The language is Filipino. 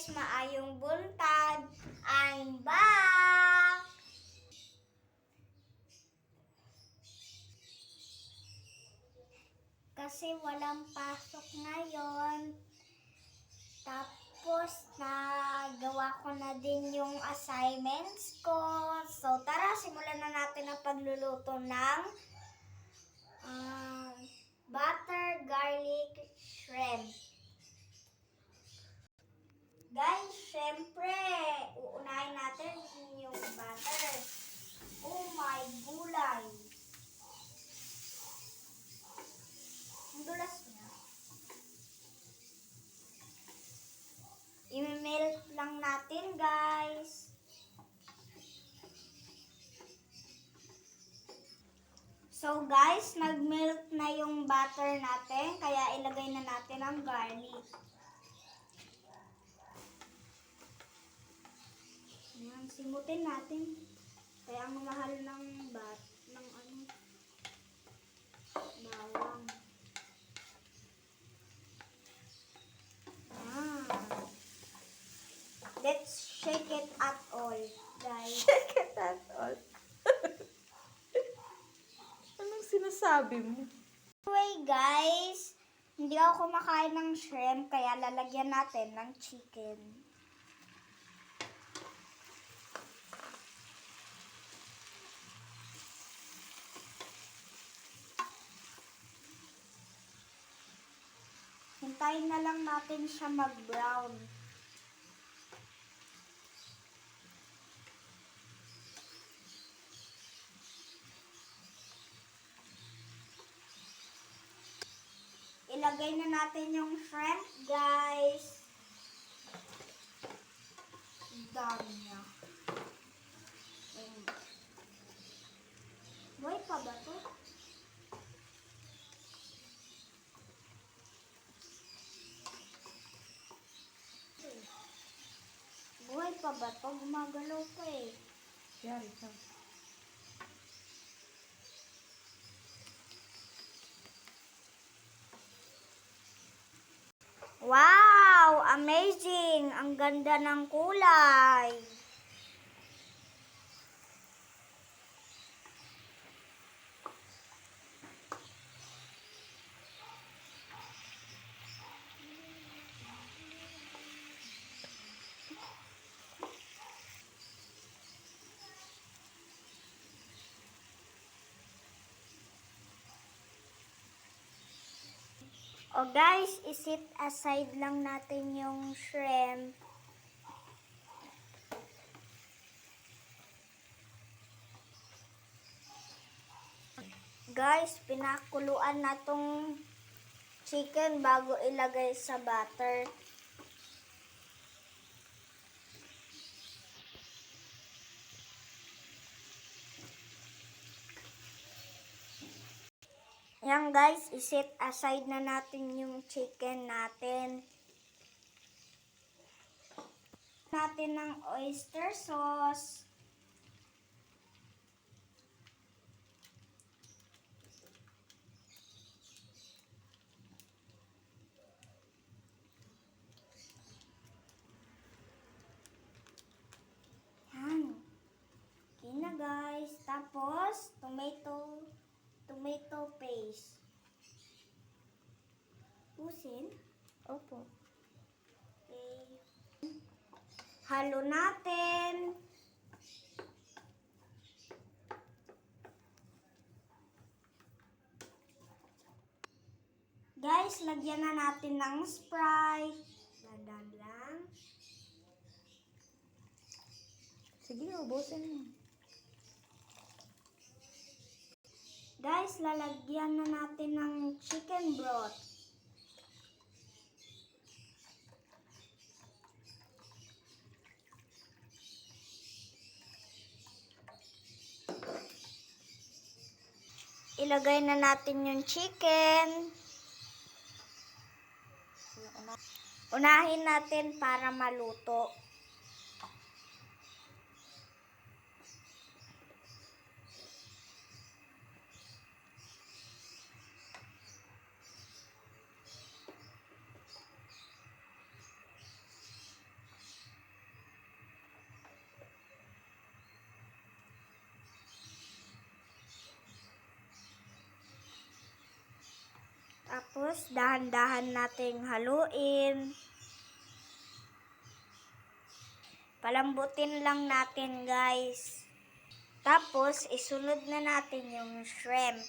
guys, maayong buntag. I'm back! Kasi walang pasok ngayon. Tapos, nagawa ko na din yung assignments ko. So, tara, simulan na natin ang pagluluto ng butter garlic shrimp. Guys, syempre, uunahin natin yung butter. Oh my gulay. Ang dulas niya. I-melt lang natin, guys. So guys, nag-melt na yung butter natin, kaya ilagay na natin ang garlic. Ayan, simutin natin. Kaya ang mahal ng bawang. Let's shake it at all, guys. Shake it at all. Anong sinasabi mo? Anyway, guys, hindi ako kumakain ng shrimp, kaya lalagyan natin ng chicken. Hintayin na lang natin siya mag-brown. Ilagay na natin yung shrimp, guys. Dami niya. Buhay pa ba to? Buhay pa ba to? Gumagalaw pa eh. Yari ka. Wow! Amazing! Ang ganda ng kulay. O guys, isit aside lang natin yung shrimp. Guys, pinakuluan na tong chicken bago ilagay sa butter. Yan guys, iset aside na natin yung chicken natin. Natin ng oyster sauce. Yan. Okay na guys. Tapos, tomato paste. Pusin. Opo. Okay. Halo natin. Guys, lagyan na natin ng Sprite. Dandan lang. Sige, ubusin mo. Guys, lalagyan na natin ng chicken broth. Ilagay na natin yung chicken. Unahin natin para maluto. Tapos, dahan-dahan nating haluin. Palambutin lang natin, guys. Tapos, isunod na natin yung shrimp.